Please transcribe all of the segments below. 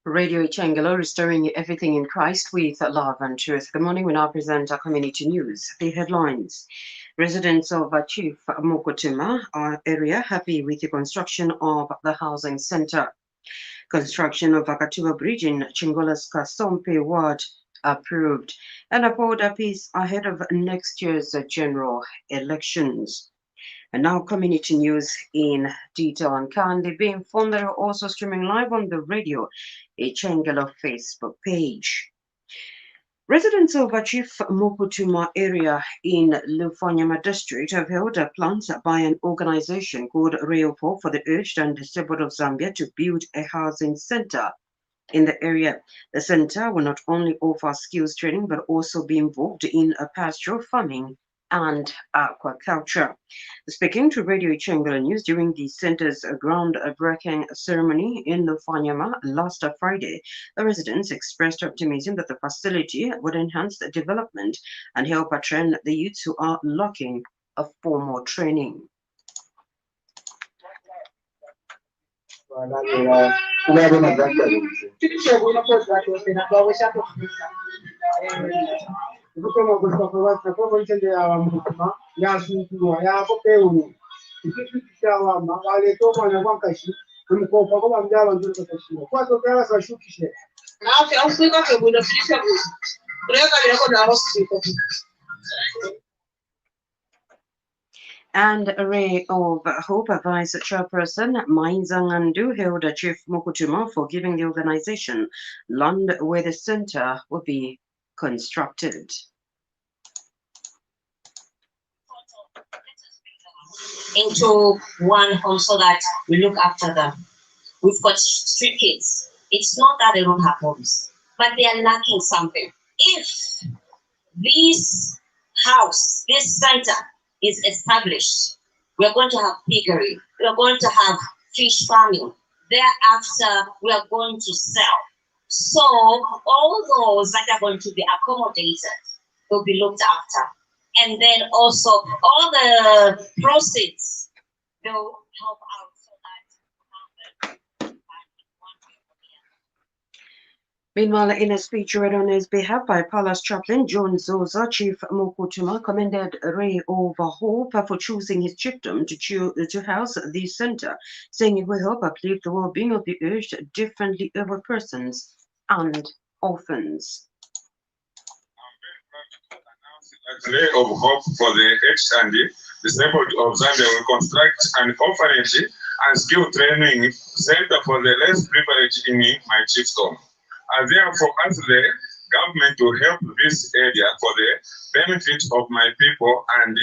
Radio Changelo, restoring everything in Christ with love and truth. Good morning. We now present our community news. The headlines. Residents of Chief Mokotuma area happy with the construction of the housing center. Construction of Akatuba Bridge in Chingola's Kasompe ward approved. And a border peace ahead of next year's general elections. And now community news in detail, and kindly be informed that we're also streaming live on the Radio Changelo Facebook page. Residents of Chief Mokotuma area in Lufanyama district have held a plant by an organization called Reopo for the aged and disabled of Zambia to build a housing center in the area. The center will not only offer skills training but also be involved in pastoral farming and aquaculture. Speaking to Radio Changelo News during the center's groundbreaking ceremony in Lufanyama last Friday, the residents expressed optimism that the facility would enhance the development and help train the youths who are looking for more training. And Ray of Hope Vice Chairperson Mainzangandu held a Chief Mokotuma for giving the organization land where the center will be constructed. Into one home so that we look after them. We've got street kids. It's not that they don't have homes, but they are lacking something. If this house, this center is established, we are going to have piggery, we are going to have fish farming. Thereafter, we are going to sell. So all those that are going to be accommodated will be looked after. And then also all the proceeds will help out so that Meanwhile, in a speech read on his behalf by Palace Chaplain John Zoza, Chief Mokotuma commended Ray of Hope for choosing his chiefdom to house the center, saying it will help uplift the well-being of the aged, differently abled persons and orphans. Ray of Hope for the aged and disabled of Zambia will construct an orphanage and skill training center for the less privileged in my chiefdom. And therefore, as the government to help this area for the benefit of my people and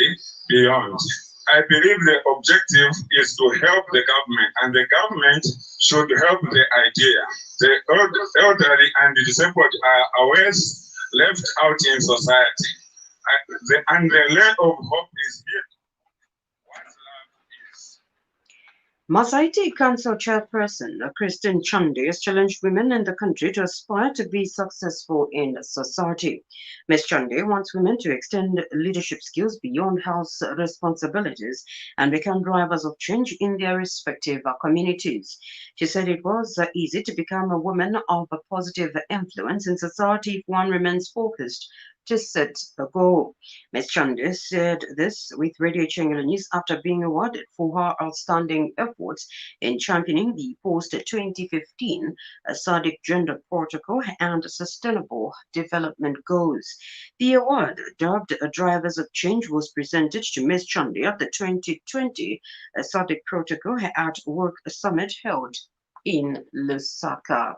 beyond. I believe the objective is to help the government, and the government should help the idea. The elderly and the disabled are always left out in society. And the land of hope is here. Masaiti Council Chairperson Christine Chande has challenged women in the country to aspire to be successful in society. Ms. Chande wants women to extend leadership skills beyond house responsibilities and become drivers of change in their respective communities. She said it was easy to become a woman of a positive influence in society if one remains focused to set a goal. Ms. Chande said this with Radio Changelo News after being awarded for her outstanding efforts in championing the post-2015 SADC Gender Protocol and Sustainable Development Goals. The award, dubbed Drivers of Change, was presented to Ms. Chande at the 2020 SADC Protocol at Work Summit held in Lusaka.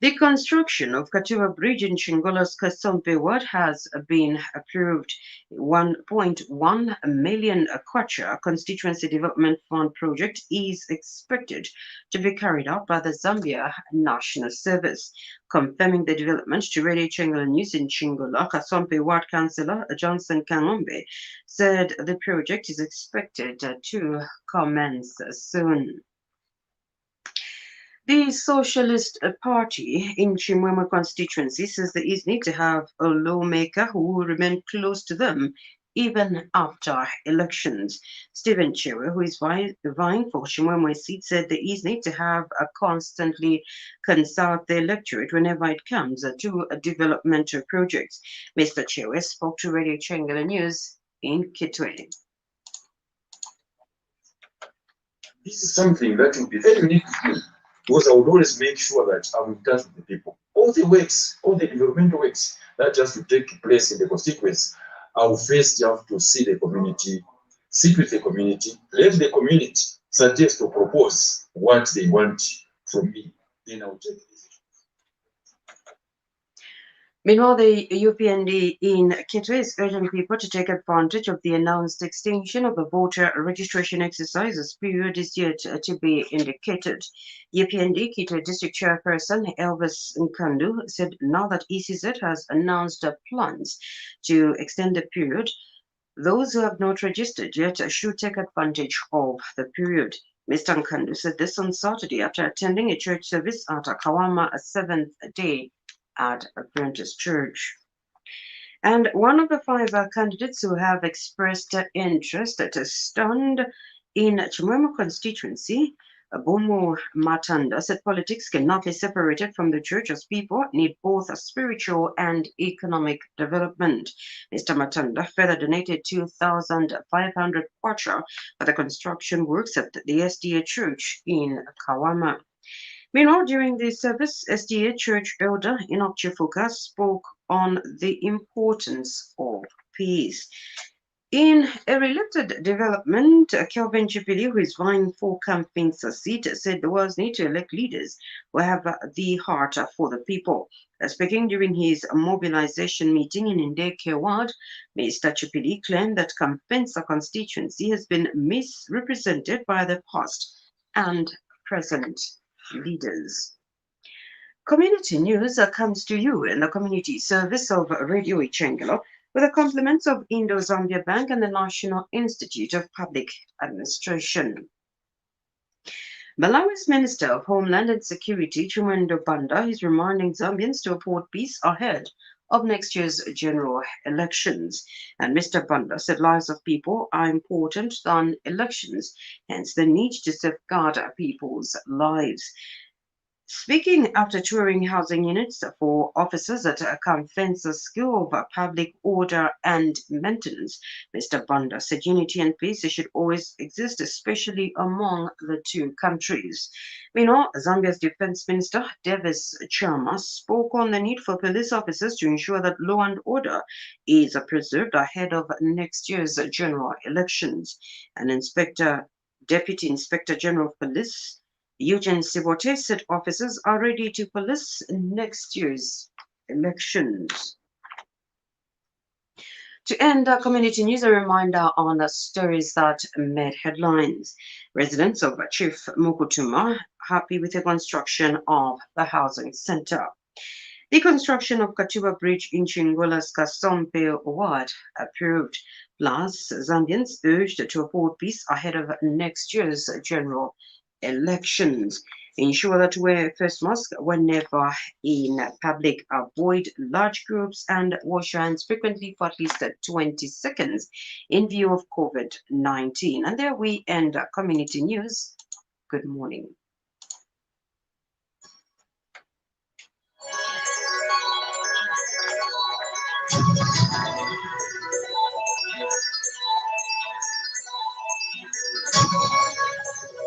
The construction of Katuba Bridge in Chingola's Kasompe ward has been approved. 1.1 million kwacha constituency development fund project is expected to be carried out by the Zambia National Service. Confirming the development to Radio Chingola News in Chingola, Kasompe ward councillor Johnson Kangombe said the project is expected to commence soon. The Socialist Party in Chimwemwe constituency says there is need to have a lawmaker who will remain close to them even after elections. Stephen Chewe, who is vying for Chimwemwe seat, said there is need to have a constantly consult the electorate whenever it comes to developmental projects. Mr. Chewe spoke to Radio Chengela News in Kitwe. This is something that will be very unique to me, because I would always make sure that I'm in touch with the people. All the works, all the developmental works that just to take place in the constituency, I will first have to see the community, sit with the community, let the community suggest or propose what they want from me. Then I will take this. Meanwhile, the UPND in Kitwe is urging people to take advantage of the announced extension of the voter registration exercises period is yet to be indicated. UPND Kitwe District Chairperson Elvis Nkandu said now that ECZ has announced plans to extend the period, those who have not registered yet should take advantage of the period. Mr. Nkandu said this on Saturday after attending a church service at Kawama, a seventh day at Apprentice Church. And one of the five candidates who have expressed interest to stand in Chimwemwe constituency, Bomo Matanda, said politics cannot be separated from the church as people need both spiritual and economic development. Mr. Matanda further donated 2,500 kwacha for the construction works at the SDA Church in Kawama. Meanwhile, during the service, SDA Church Elder Enoch Chifuka spoke on the importance of peace. In a related development, Kelvin Chipili, who is vying for campaign's seat, said the world need to elect leaders who have the heart for the people. Speaking during his mobilization meeting in Ndeke Ward, Mr. Chipili claimed that Kampensa constituency has been misrepresented by the past and present leaders. Community news comes to you in the community service of Radio Ichengelo with the compliments of Indo-Zambia Bank and the National Institute of Public Administration. Malawi's Minister of Homeland and Security, Chumendo Banda, is reminding Zambians to uphold peace ahead of next year's general elections. And Mr. Banda said lives of people are important than elections, hence the need to safeguard people's lives. Speaking after touring housing units for officers at Kamfensa School of Public Order and Maintenance, Mr. Banda said unity and peace should always exist, especially among the two countries. Meanwhile, Zambia's Defense Minister, Davis Chama, spoke on the need for police officers to ensure that law and order is preserved ahead of next year's general elections. And Deputy Inspector General of Police, Eugene Sibote, said officers are ready to police next year's elections. To end our community news, a reminder on the stories that made headlines. Residents of Chief Mukutuma happy with the construction of the housing center. The construction of Katuba Bridge in Chingola's Kasompe ward approved. Plus, Zambians urged to uphold peace ahead of next year's general elections. Ensure that wear face mask whenever in public. Avoid large groups and wash your hands frequently for at least 20 seconds in view of COVID-19. And there we end our community news. Good morning.